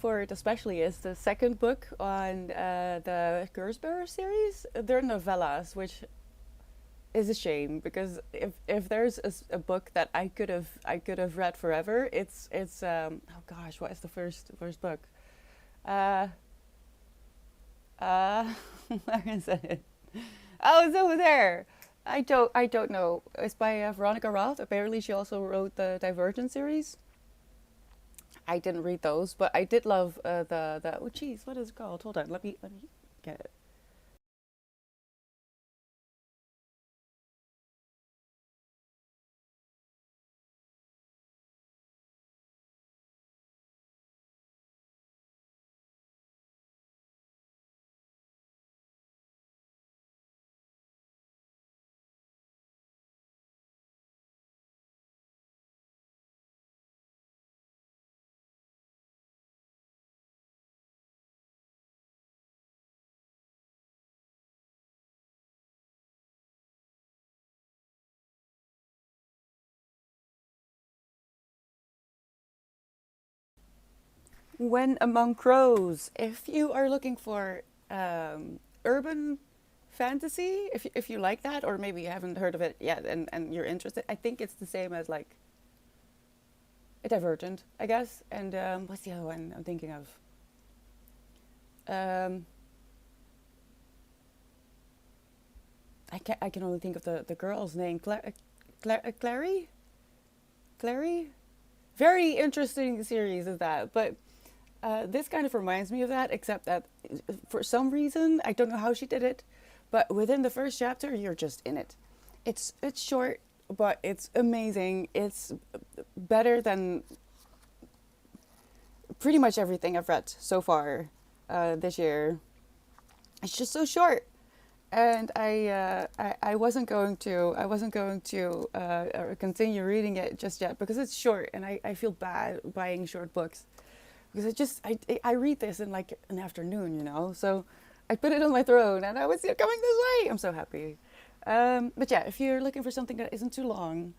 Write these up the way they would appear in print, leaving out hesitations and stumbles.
For it especially is the second book on the Kurzbeer series. They're novellas, which is a shame because if there's a book that I could have read forever, it's oh gosh, what is the first book? Uh where is it? Oh, it's over there. I don't know. It's by Veronica Roth. Apparently, she also wrote the Divergent series. I didn't read those, but I did love the oh geez, what is it called? Hold on, let me get it. When Among Crows. If you are looking for urban fantasy, if you like that, or maybe you haven't heard of it yet and you're interested, I think it's the same as like a Divergent, I guess. And what's the other one I'm thinking of? Um, I can only think of the girl's name. Clary? Clary? Very interesting series is that, but this kind of reminds me of that, except that for some reason I don't know how she did it, but within the first chapter you're just in it. It's short, but it's amazing. It's better than pretty much everything I've read so far this year. It's just so short, and I wasn't going to continue reading it just yet because it's short, and I feel bad buying short books because I read this in like an afternoon, So I put it on my throne, and I was coming this way. I'm so happy. But yeah, if you're looking for something that isn't too long,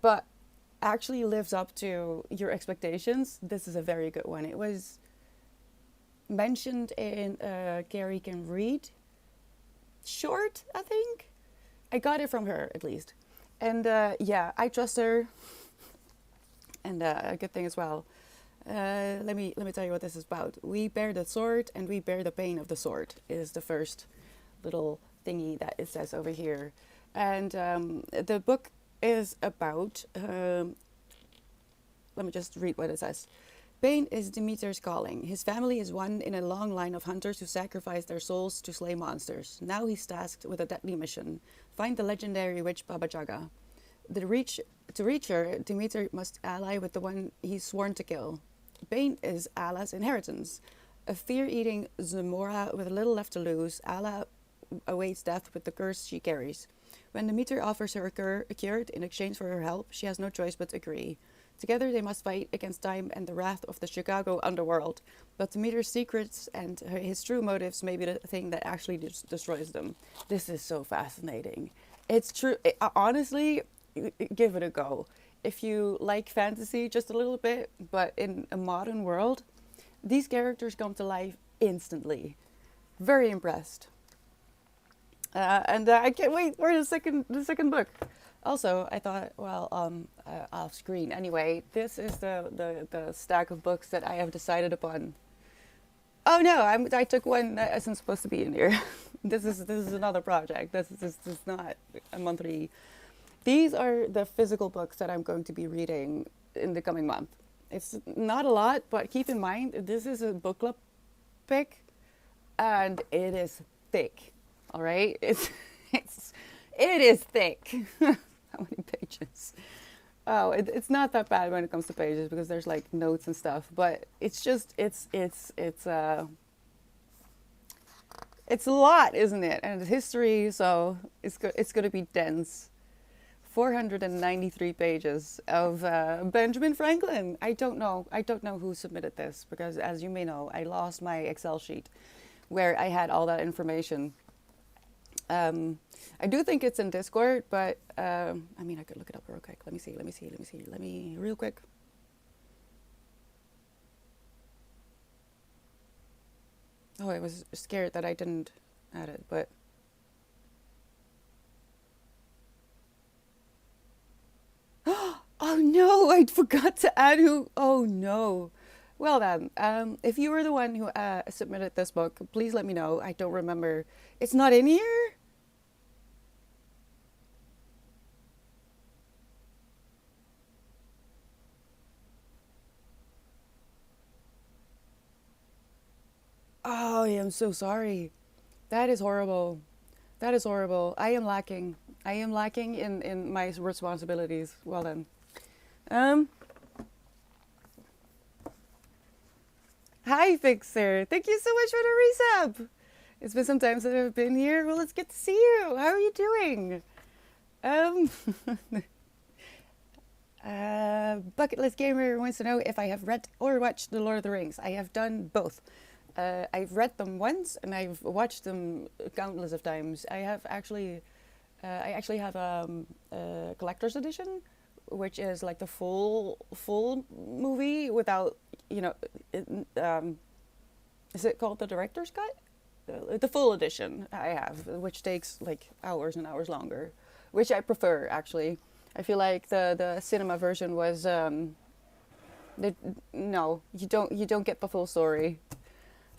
but actually lives up to your expectations, this is a very good one. It was mentioned in Gary Can Read short, I think. I got it from her at least, and yeah, I trust her, and a good thing as well. Let me tell you what this is about. We bear the sword, and we bear the pain of the sword. Is the first little thingy that it says over here, and the book is about. Let me just read what it says. Pain is Demeter's calling. His family is one in a long line of hunters who sacrifice their souls to slay monsters. Now he's tasked with a deadly mission: find the legendary witch Baba Yaga. To reach her, Demeter must ally with the one he's sworn to kill. Bane is Allah's inheritance. A fear-eating Zamora with little left to lose, Allah awaits death with the curse she carries. When Demeter offers her a cure in exchange for her help, she has no choice but to agree. Together they must fight against time and the wrath of the Chicago underworld. But Demeter's secrets and his true motives may be the thing that actually destroys them. This is so fascinating. It's true. Honestly, give it a go. If you like fantasy just a little bit, but in a modern world, these characters come to life instantly. Very impressed. And I can't wait for the second book. Also, I thought, well, off screen. Anyway, this is the stack of books that I have decided upon. Oh no, I took one that isn't supposed to be in here. This is another project. This is not a monthly. These are the physical books that I'm going to be reading in the coming month. It's not a lot, but keep in mind this is a book club pick, and it is thick. All right, it's it is thick. How many pages? Oh, it's not that bad when it comes to pages because there's like notes and stuff, but it's just it's a lot, isn't it? And it's history, so it's going to be dense. 493 pages of Benjamin Franklin. I don't know. I don't know who submitted this because, as you may know, I lost my Excel sheet where I had all that information. I do think it's in Discord, but I mean, I could look it up real quick. Let me see. Let me see. Let me see. Let me real quick. Oh, I was scared that I didn't add it, but oh no, I forgot to add who. Oh no. Well then, if you were the one who submitted this book, please let me know. I don't remember. It's not in here? Oh, I am so sorry. That is horrible. That is horrible. I am lacking. I am lacking in my responsibilities. Well then. Um, Hi, Fixer. Thank you so much for the resub. It's been some time since I've been here. Well, it's good to see you. How are you doing? Um, Bucket List Gamer wants to know if I have read or watched The Lord of the Rings. I have done both. I've read them once and I've watched them countless of times. I actually have a collector's edition, which is like the full movie without, you know, it, um, is it called the director's cut? The full edition I have, which takes like hours and hours longer, which I prefer actually. I feel like the cinema version was the, no, you don't get the full story.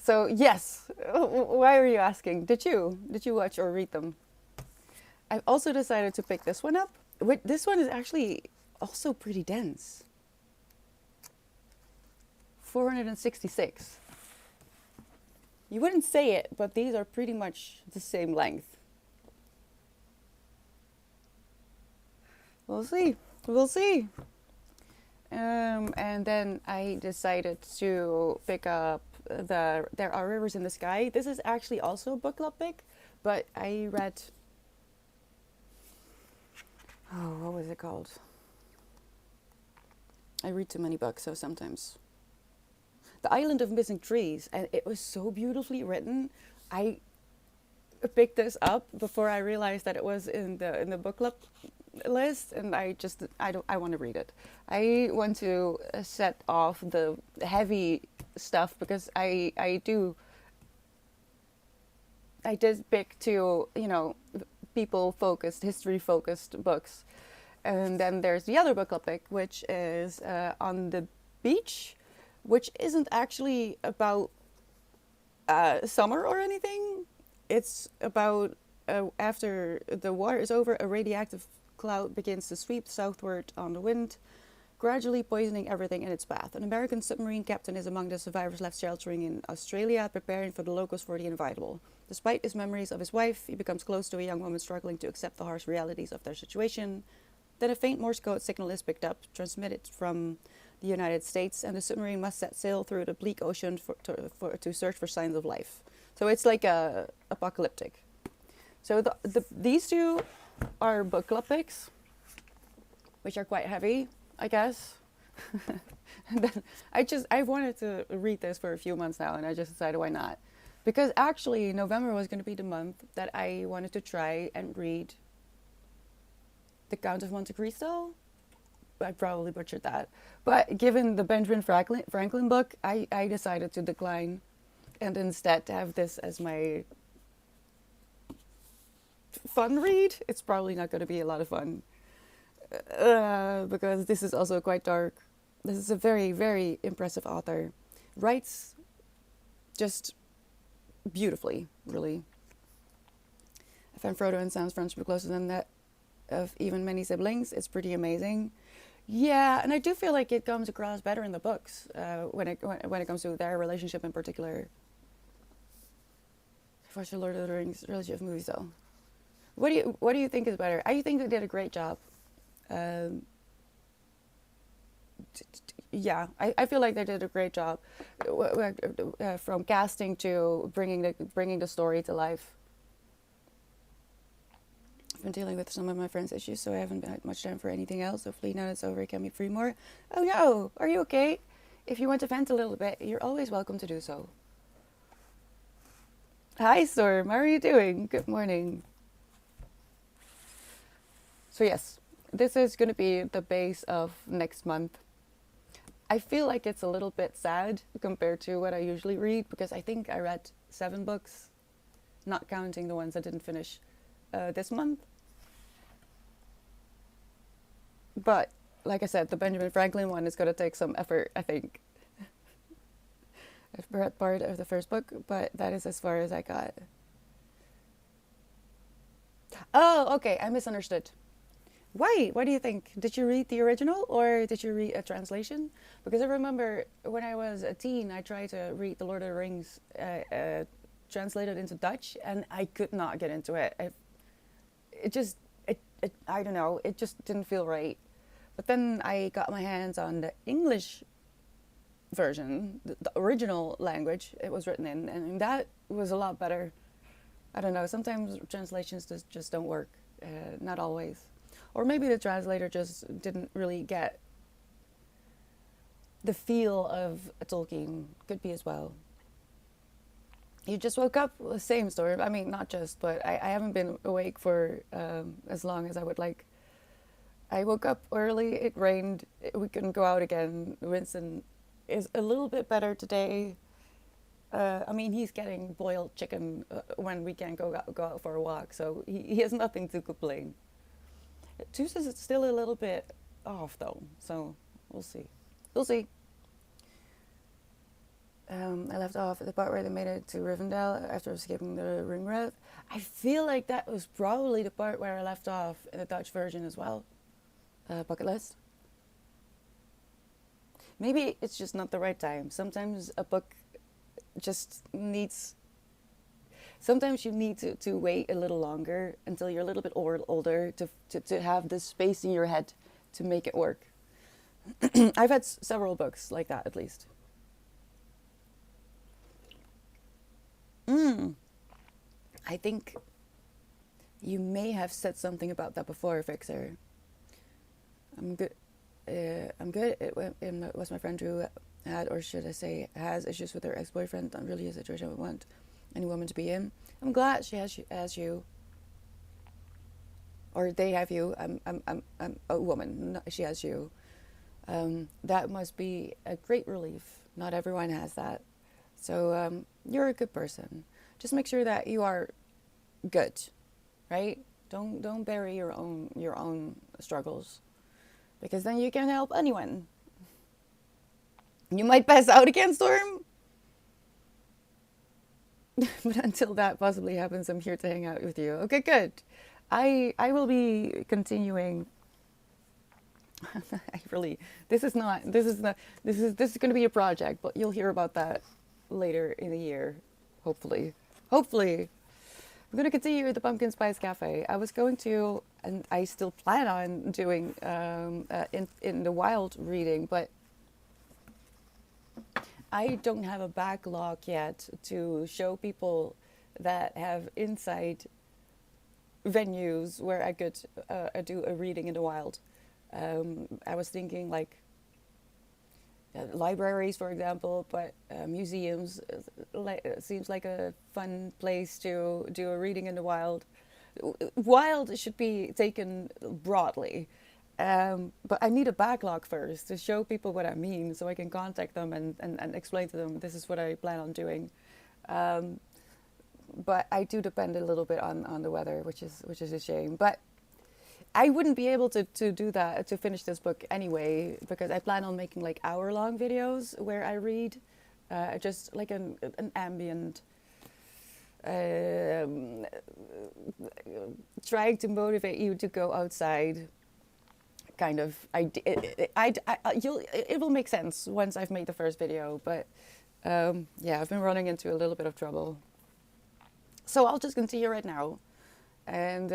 So yes, why are you asking? Did you watch or read them? I've also decided to pick this one up. This one is actually also pretty dense. 466. You wouldn't say it, but these are pretty much the same length. We'll see. We'll see. And then I decided to pick up There Are Rivers in the Sky. This is actually also a book club pick, but I read, oh, what was it called? I read too many books, so sometimes. The Island of Missing Trees, and it was so beautifully written. I picked this up before I realized that it was in the book club list, and I want to read it. I want to set off the heavy stuff because I did pick two, people focused, history focused books. And then there's the other book I'll pick, which is On the Beach, which isn't actually about summer or anything. It's about after the war is over, a radioactive cloud begins to sweep southward on the wind, gradually poisoning everything in its path. An American submarine captain is among the survivors left sheltering in Australia, preparing for the locals for the inevitable. Despite his memories of his wife, he becomes close to a young woman struggling to accept the harsh realities of their situation. Then a faint Morse code signal is picked up, transmitted from the United States, and the submarine must set sail through the bleak ocean to search for signs of life. So it's like apocalyptic. So these two are book club picks, which are quite heavy, I guess. And then I've wanted to read this for a few months now, and I just decided why not. Because actually November was going to be the month that I wanted to try and read The Count of Monte Cristo. I probably butchered that. But given the Benjamin Franklin book, I decided to decline and instead have this as my fun read. It's probably not going to be a lot of fun because this is also quite dark. This is a very, very impressive author. Writes just beautifully, really. I find Frodo and Sam's friendship closer than that of even many siblings. It's pretty amazing. Yeah, and I do feel like it comes across better in the books when it comes to their relationship in particular. I've watched the Lord of the Rings relationship movies though. What do you think is better? I think they did a great job. Um, yeah, I feel like they did a great job from casting to bringing the story to life. I've been dealing with some of my friends' issues, so I haven't had much time for anything else. Hopefully now it's over, I can be free more. Oh no, are you okay? If you want to vent a little bit, you're always welcome to do so. Hi Storm, how are you doing? Good morning. So yes, this is going to be the base of next month. I feel like it's a little bit sad compared to what I usually read because I think I read 7 books, not counting the ones I didn't finish this month. But like I said, the Benjamin Franklin one is going to take some effort, I think. I've read part of the first book, but that is as far as I got. Oh, okay, I misunderstood. Why? What do you think? Did you read the original or did you read a translation? Because I remember when I was a teen, I tried to read The Lord of the Rings translated into Dutch, and I could not get into it. It just, I don't know, it just didn't feel right. But then I got my hands on the English version, the original language it was written in, and that was a lot better. I don't know, sometimes translations just don't work, not always. Or maybe the translator just didn't really get the feel of Tolkien, could be as well. You just woke up, the same story. I mean, not just, but I haven't been awake for as long as I would like. I woke up early, it rained, we couldn't go out again. Winston is a little bit better today. I mean, he's getting boiled chicken when we can't go out for a walk, so he has nothing to complain. Tuesdays is still a little bit off though, so we'll see. We'll see. I left off at the part where they made it to Rivendell after skipping the Ringwraith. I feel like that was probably the part where I left off in the Dutch version as well. Bucket list. Maybe it's just not the right time. Sometimes a book just needs. Sometimes you need to wait a little longer until you're a little bit older to have this space in your head to make it work. I've had several books like that at least. I think you may have said something about that before, Fixer. I'm good. I'm good. It was my friend who had, or should I say, has issues with her ex-boyfriend. Not really a situation I would want any woman to be in. I'm glad she has you, or they have you. I'm a woman. She has you. That must be a great relief. Not everyone has that. So you're a good person. Just make sure that you are good, right? Don't bury your own struggles, because then you can't help anyone. You might pass out again, Storm. But until that possibly happens, I'm here to hang out with you. Okay, good. I will be continuing. I really, this is going to be a project, but you'll hear about that later in the year, hopefully. I'm going to continue with the Pumpkin Spice Cafe. I was going to, and I still plan on doing in the wild reading, but I don't have a backlog yet to show people that have inside venues where I could do a reading in the wild. I was thinking like libraries, for example, but museums seems like a fun place to do a reading in the wild. Wild should be taken broadly. But I need a backlog first to show people what I mean so I can contact them and explain to them this is what I plan on doing. But I do depend a little bit on the weather, which is a shame. But I wouldn't be able to do that, to finish this book anyway, because I plan on making like hour-long videos where I read just like an ambient, trying to motivate you to go outside. Kind of, it will make sense once I've made the first video, but yeah, I've been running into a little bit of trouble. So I'll just continue right now, and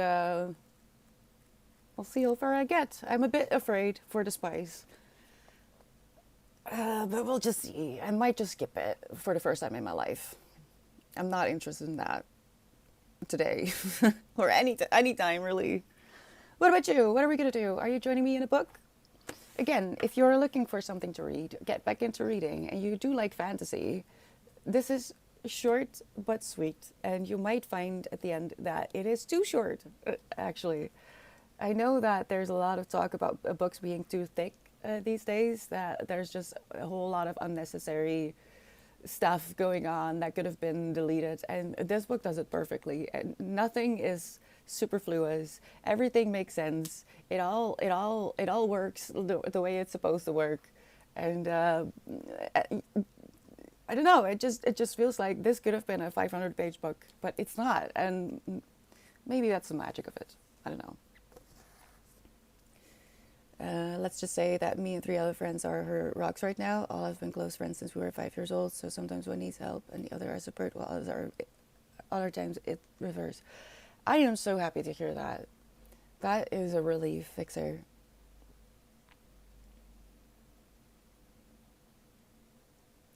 I'll see how far I get. I'm a bit afraid for the spice, but we'll just see. I might just skip it for the first time in my life. I'm not interested in that today, or any time really. What about you? What are we going to do? Are you joining me in a book? Again, if you're looking for something to read, get back into reading, and you do like fantasy, this is short but sweet, and you might find at the end that it is too short, actually. I know that there's a lot of talk about books being too thick, these days, that there's just a whole lot of unnecessary stuff going on that could have been deleted, and this book does it perfectly, and nothing is superfluous. Everything makes sense. It all works the way it's supposed to work. And I don't know, it just feels like this could have been a 500-page book, but it's not, and maybe that's the magic of it. I don't know. Let's just say that me and three other friends are her rocks right now. All have been close friends since we were 5 years old. So sometimes one needs help and the other are support, while other times it reverse. I am so happy to hear that. That is a relief, Fixer.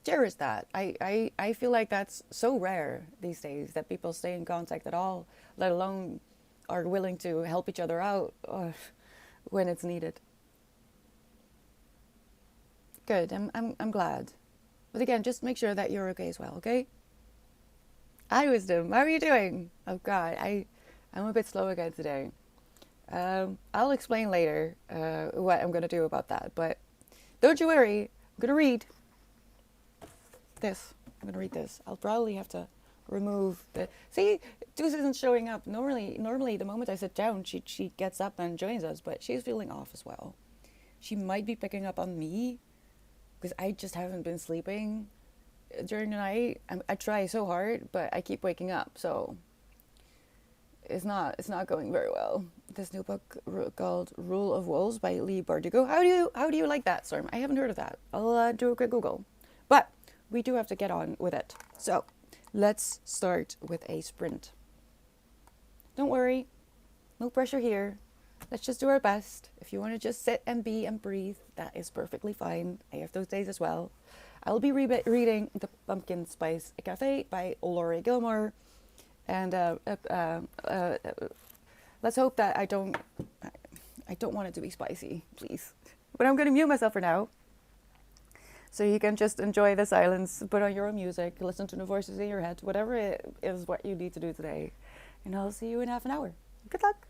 Cherish that. I feel like that's so rare these days that people stay in contact at all, let alone are willing to help each other out when it's needed. Good. I'm glad. But again, just make sure that you're okay as well, okay? Hi, Wisdom. How are you doing? Oh God, I'm a bit slow again today. I'll explain later what I'm gonna do about that. But don't you worry. I'm gonna read this. I'm gonna read this. I'll probably have to remove the. See, Deuce isn't showing up. Normally, the moment I sit down, she gets up and joins us. But she's feeling off as well. She might be picking up on me because I just haven't been sleeping during the night. I try so hard, but I keep waking up. So it's not going very well. This new book called Rule of Wolves by Lee Bardugo. How do you like that, Storm? I haven't heard of that. I'll do a quick Google. But we do have to get on with it. So let's start with a sprint. Don't worry, no pressure here. Let's just do our best. If you want to just sit and be and breathe, that is perfectly fine. I have those days as well. I'll be reading The Pumpkin Spice Cafe by Laurie Gilmore. And let's hope that I don't want it to be spicy, please. But I'm going to mute myself for now. So you can just enjoy the silence, put on your own music, listen to the voices in your head, whatever it is what you need to do today. And I'll see you in half an hour. Good luck.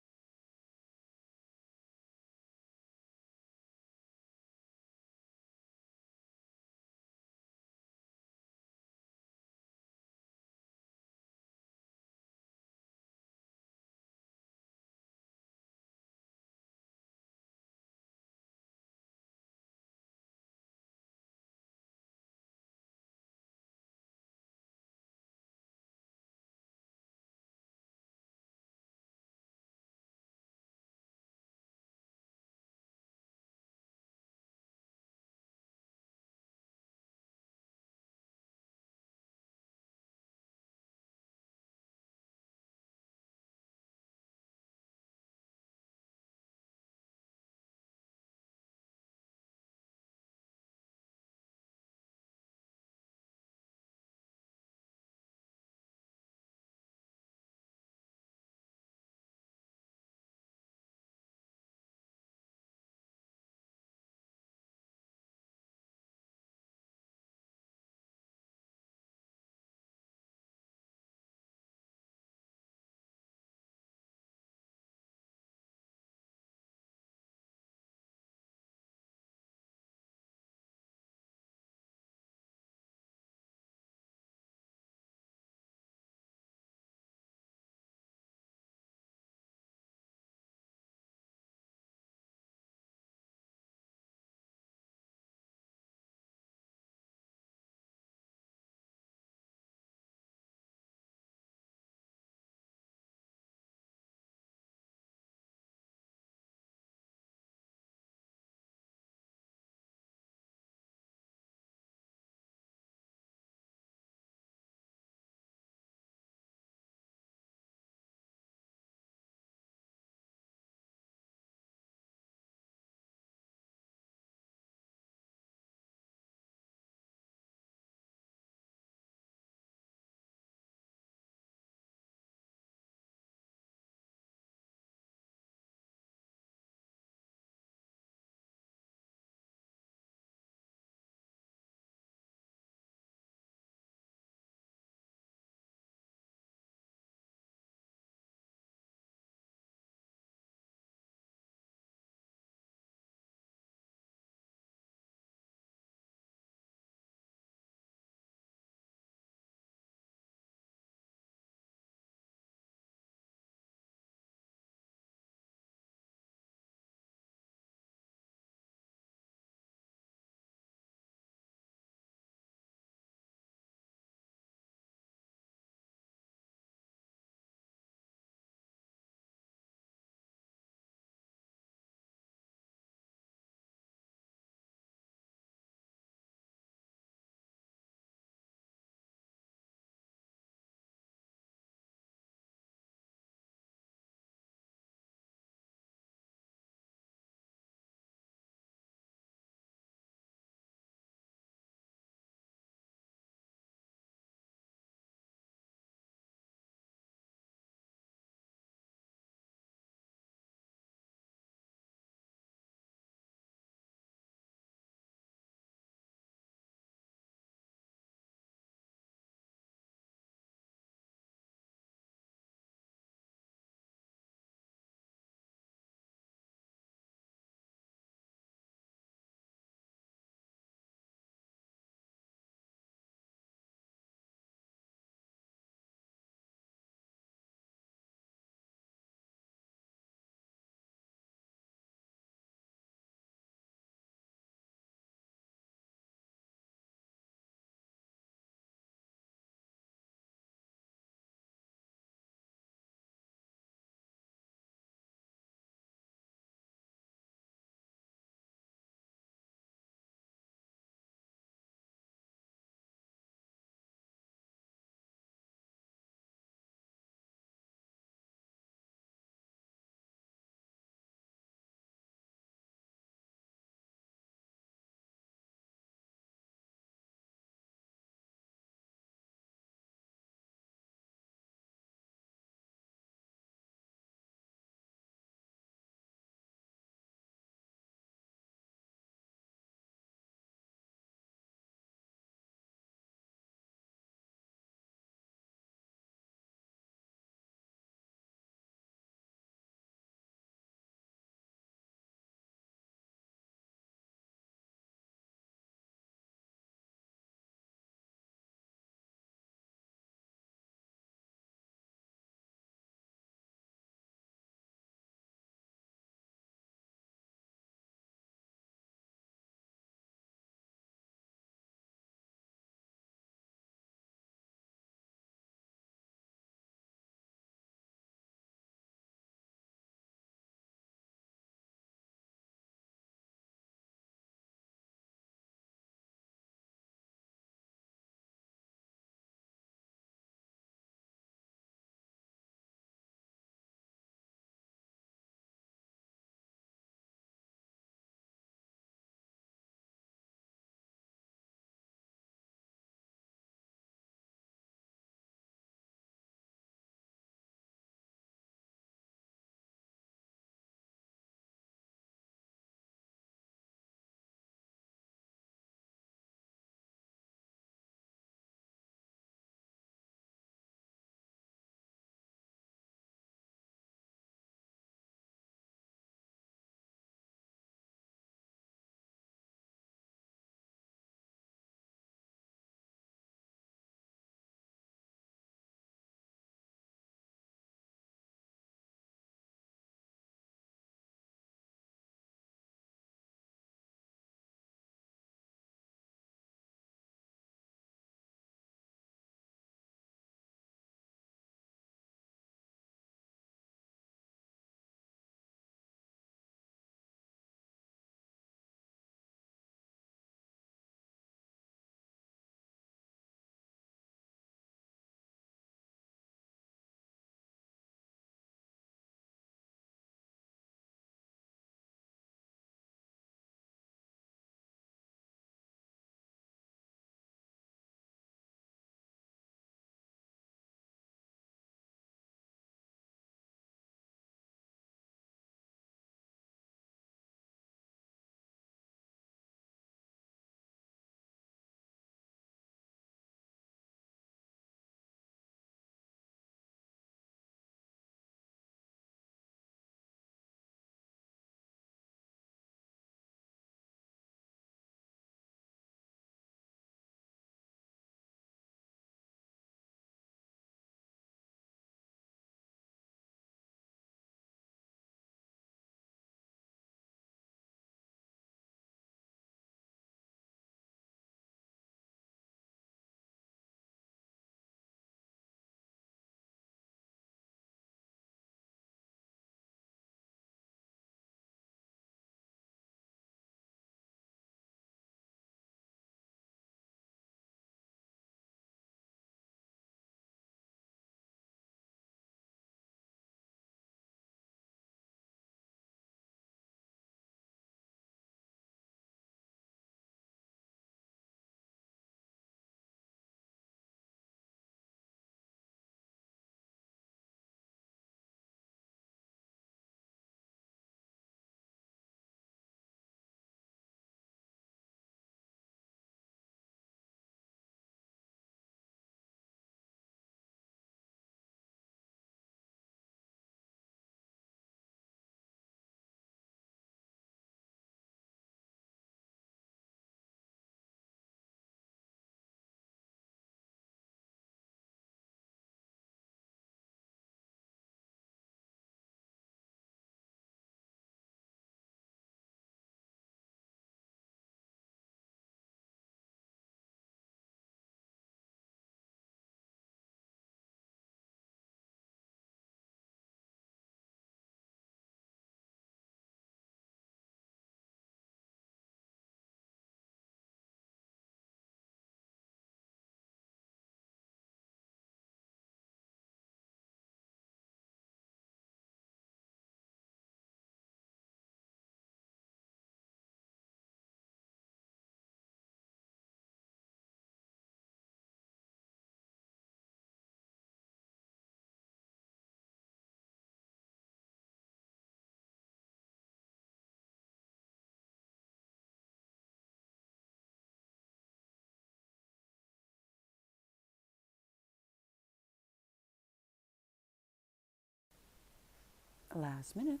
Last minute.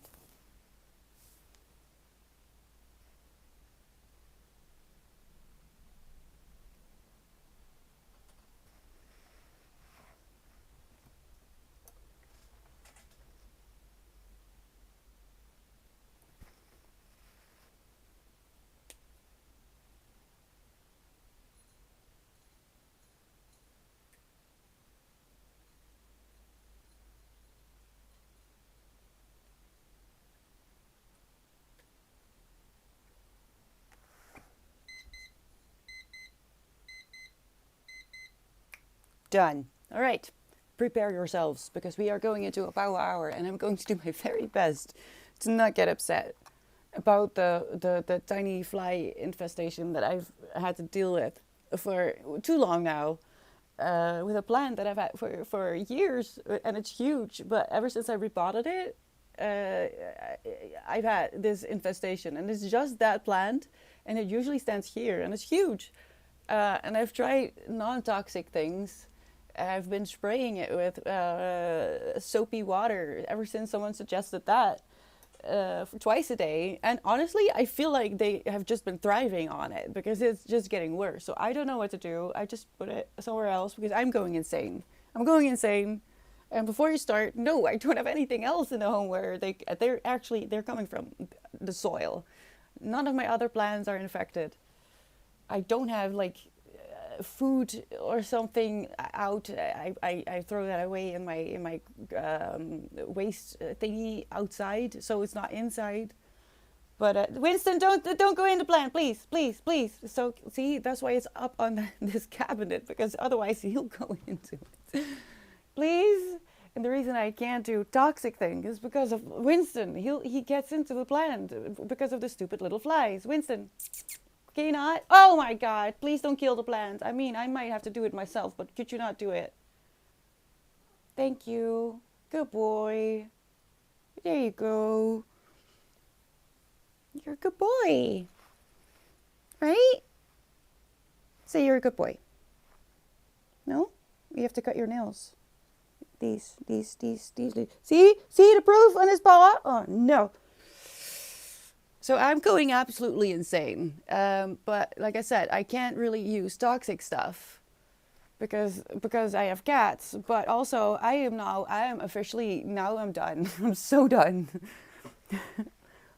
Done. All right. Prepare yourselves because we are going into a power hour and I'm going to do my very best to not get upset about the tiny fly infestation that I've had to deal with for too long now. With a plant that I've had for years and it's huge, but ever since I repotted it, I've had this infestation and it's just that plant and it usually stands here and it's huge. And I've tried non-toxic things. I've been spraying it with soapy water ever since someone suggested that for twice a day. And honestly, I feel like they have just been thriving on it because it's just getting worse. So I don't know what to do. I just put it somewhere else because I'm going insane. I'm going insane. And before you start, no, I don't have anything else in the home where they're coming from the soil. None of my other plants are infected. I don't have like food or something out. I throw that away in my waste thingy outside, so it's not inside. But Winston, don't go in the plant, please, please, please. So see, that's why it's up on this cabinet because otherwise he'll go into it. Please. And the reason I can't do toxic things is because of Winston. He gets into the plant because of the stupid little flies. Winston. Can you not? Oh my god, please don't kill the plant. I mean, I might have to do it myself, but could you not do it? Thank you. Good boy. There you go. You're a good boy. Right? Say you're a good boy. No? You have to cut your nails. These. See? See the proof on his paw? Oh, no. So I'm going absolutely insane. But like I said, I can't really use toxic stuff because I have cats. But also I am officially, now I'm done. I'm so done.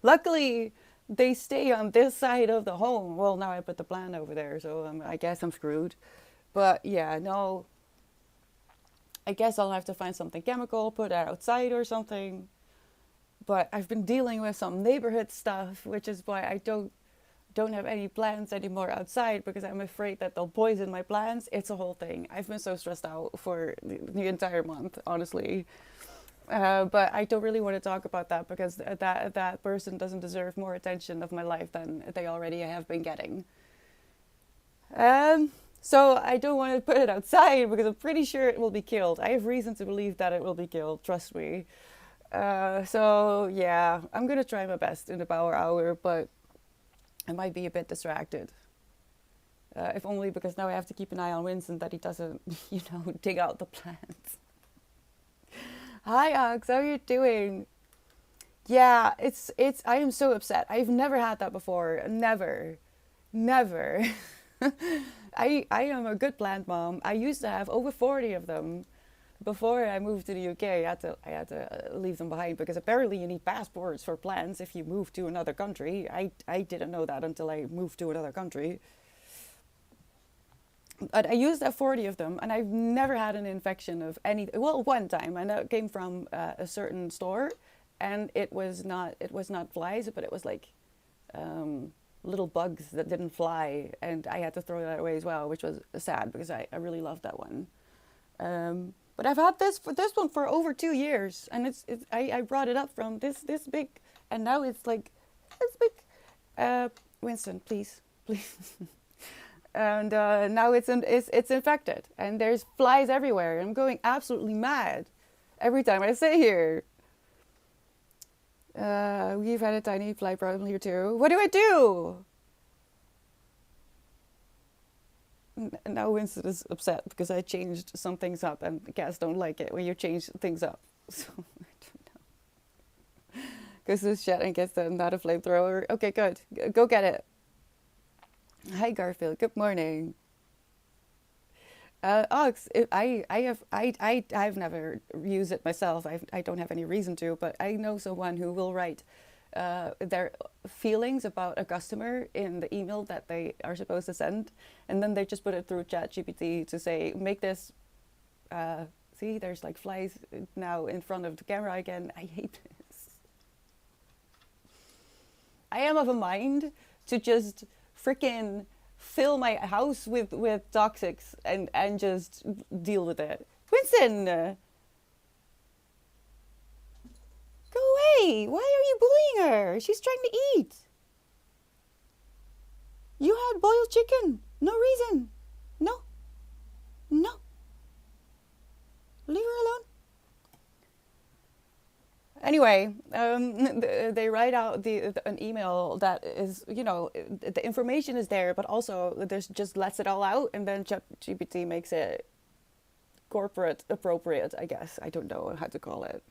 Luckily, they stay on this side of the home. Well, now I put the plant over there, so I guess I'm screwed. But yeah, no. I guess I'll have to find something chemical, put it outside or something. But I've been dealing with some neighborhood stuff, which is why I don't have any plants anymore outside because I'm afraid that they'll poison my plants. It's a whole thing. I've been so stressed out for the entire month, honestly. But I don't really want to talk about that because that person doesn't deserve more attention of my life than they already have been getting. So I don't want to put it outside because I'm pretty sure it will be killed. I have reason to believe that it will be killed, trust me. So yeah, I'm gonna try my best in the power hour, but I might be a bit distracted. If only because now I have to keep an eye on Winston that he doesn't, dig out the plants. Hi, Ox, how are you doing? Yeah, I am so upset. I've never had that before. Never. I am a good plant mom. I used to have over 40 of them. Before I moved to the UK, I had to leave them behind because apparently you need passports for plants if you move to another country. I didn't know that until I moved to another country. But I used to have 40 of them, and I've never had an infection of any. Well, one time, and that came from a certain store, and it was not flies, but it was like little bugs that didn't fly, and I had to throw that away as well, which was sad because I really loved that one. But I've had this one for over 2 years, and I brought it up from this big, and now it's like this big. Winston, please. And now it's infected, and there's flies everywhere. I'm going absolutely mad every time I sit here. We've had a tiny fly problem here too. What do I do? Now Winston is upset because I changed some things up, and the cats don't like it when you change things up. So I don't know. Goes to the shed and gets not a flamethrower. Okay, good. Go get it. Hi, Garfield. Good morning. Ox, I've never used it myself. I don't have any reason to, but I know someone who will write their feelings about a customer in the email that they are supposed to send, and then they just put it through ChatGPT to say, make this. See, there's like flies now in front of the camera again. I hate this. I am of a mind to just freaking fill my house with toxics and just deal with it. Winston, go away. Why are you bullying her? She's trying to eat. You had boiled chicken. No reason. No. No. Leave her alone. Anyway, they write out an email that is, the information is there, but also there's just lets it all out, and then ChatGPT makes it corporate appropriate, I guess. I don't know how to call it.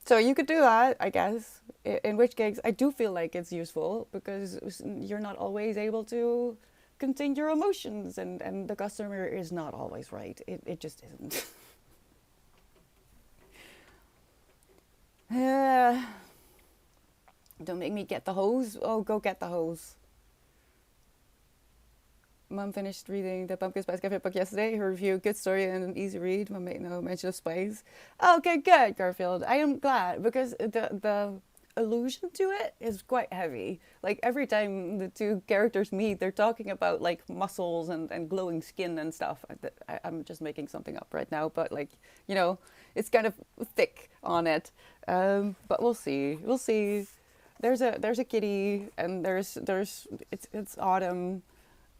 So you could do that, I guess. In which case, I do feel like it's useful because you're not always able to contain your emotions, and the customer is not always right. It just isn't. Don't make me get the hose. Oh, go get the hose. Mom finished reading the Pumpkin Spice Cafe book yesterday. Her review, good story and an easy read. Mom made no mention of spice. Okay, good, Garfield. I am glad because the allusion to it is quite heavy. Like every time the two characters meet, they're talking about like muscles and glowing skin and stuff. I'm just making something up right now, but like, it's kind of thick on it. But we'll see. We'll see. There's a kitty, and it's autumn,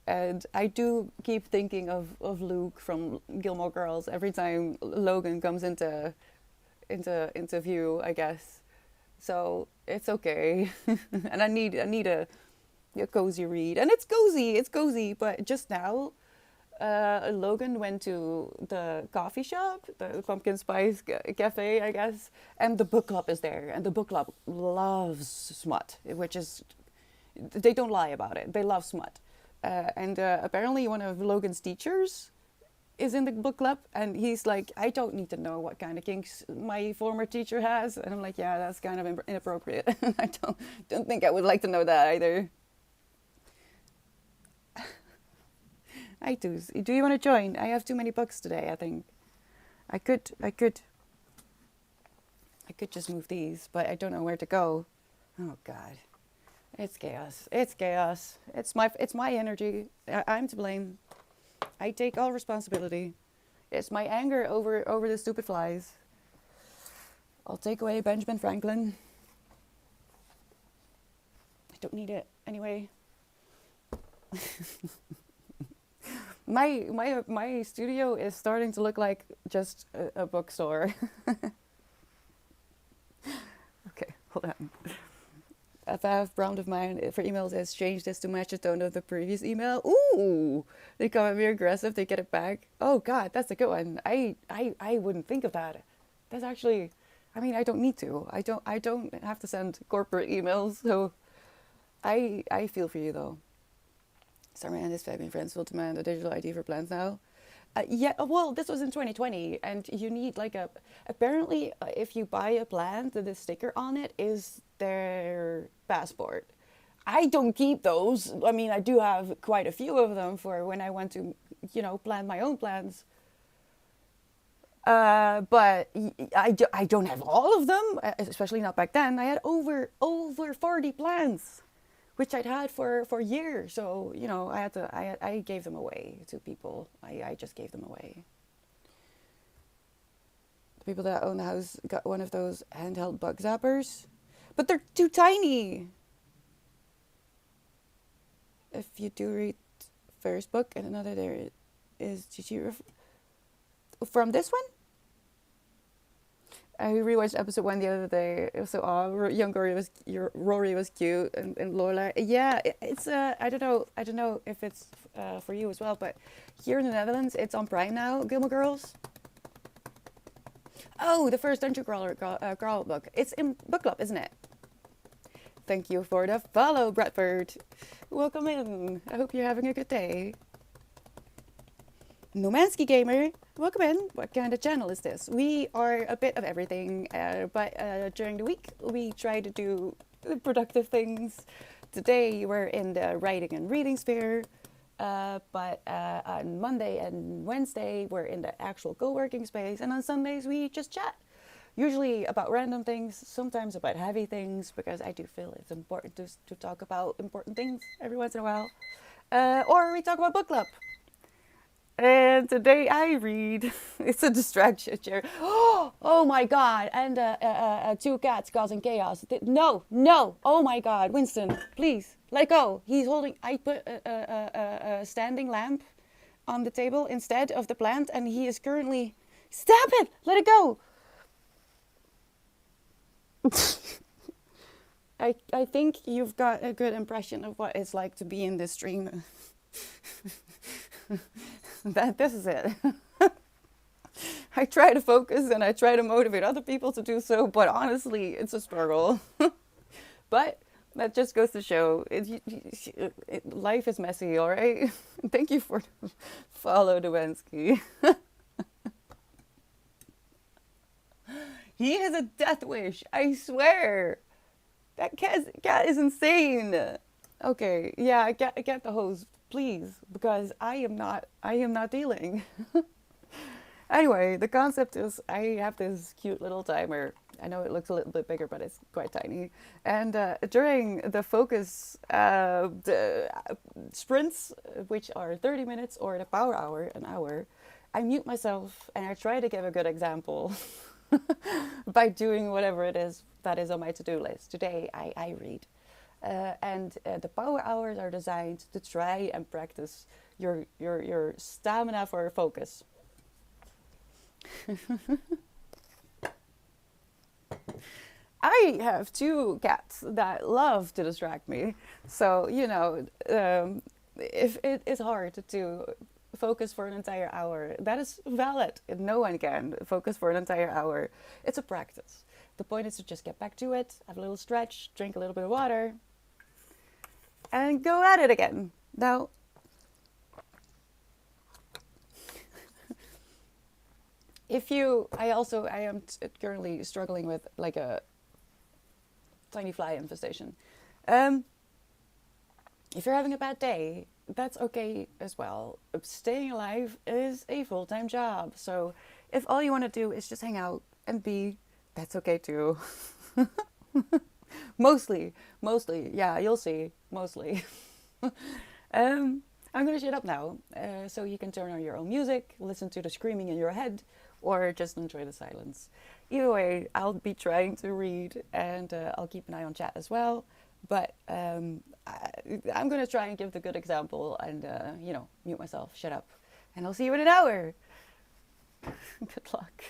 and I do keep thinking of Luke from Gilmore Girls every time Logan comes into view, I guess. So it's okay, and I need a cozy read, and it's cozy. But just now, Logan went to the coffee shop, the Pumpkin Spice Cafe, I guess, and the book club is there, and the book club loves smut, which is, they don't lie about it. They love smut, and apparently one of Logan's teachers is in the book club, and he's like, I don't need to know what kind of kinks my former teacher has, and I'm like, yeah, that's kind of inappropriate. I don't think I would like to know that either. I do. Do you want to join? I have too many books today, I think. I could just move these, but I don't know where to go. Oh God. It's chaos. It's chaos. It's my energy. I'm to blame. I take all responsibility. It's my anger over the stupid flies. I'll take away Benjamin Franklin. I don't need it anyway. My studio is starting to look like just a bookstore. Okay, hold on. A Fav Brown of mine for emails has changed this to match the tone of the previous email. Ooh, they come at me aggressive. They get it back. Oh God, that's a good one. I wouldn't think of that. That's actually, I mean, I don't need to. I don't have to send corporate emails. So, I feel for you though. Starman and his family and friends will demand a digital ID for plans now. Yeah, well, this was in 2020, and you need like apparently, if you buy a plan, the sticker on it is their passport. I don't keep those. I mean, I do have quite a few of them for when I want to, plan my own plans. But I don't have all of them, especially not back then. I had over 40 plans, which I'd had for years. So, I gave them away to people. I just gave them away. The people that own the house got one of those handheld bug zappers, but they're too tiny. If you do read first book and another there is Gigi from this one? I rewatched episode 1 the other day. It was so young Rory was cute, and Lola. Yeah, it's I don't know if it's for you as well, but here in the Netherlands, it's on Prime now. Gilmore Girls. Oh, the first Dungeon Crawler girl book. It's in book club, isn't it? Thank you for the follow, Bradford. Welcome in. I hope you're having a good day. Nomansky Gamer, welcome in. What kind of channel is this? We are a bit of everything, but during the week we try to do productive things. Today we're in the writing and reading sphere, but on Monday and Wednesday we're in the actual co-working space, and on Sundays we just chat. Usually about random things, sometimes about heavy things, because I do feel it's important to talk about important things every once in a while. Or we talk about book club. And today I read. It's a distraction, Jerry. Oh my God! And two cats causing chaos. No, no! Oh my God, Winston, please let go. He's holding. I put a standing lamp on the table instead of the plant, and he is currently. Stop it! Let it go. I think you've got a good impression of what it's like to be in this stream. This is it. I try to focus and I try to motivate other people to do so, but honestly, it's a struggle. But that just goes to show life is messy, all right? Thank you for follow Dwensky. He has a death wish, I swear. That cat is insane. Okay, yeah, get the hose, please, because I am not dealing. Anyway, the concept is I have this cute little timer. I know it looks a little bit bigger, but it's quite tiny. And during the focus the sprints, which are 30 minutes, or the power hour, an hour, I mute myself and I try to give a good example by doing whatever it is that is on my to-do list. Today, I read. And the power hours are designed to try and practice your stamina for focus. I have two cats that love to distract me. So, if it is hard to focus for an entire hour, that is valid. No one can focus for an entire hour. It's a practice. The point is to just get back to it, have a little stretch, drink a little bit of water, and go at it again. Now, I am currently struggling with like a tiny fly infestation. If you're having a bad day, that's okay as well. Staying alive is a full-time job. So if all you want to do is just hang out and be, that's okay too. Mostly, yeah, you'll see, mostly. I'm gonna shut up now, so you can turn on your own music, listen to the screaming in your head, or just enjoy the silence. Either way, I'll be trying to read, and I'll keep an eye on chat as well. But I'm gonna try and give the good example, and mute myself, shut up, and I'll see you in an hour. Good luck.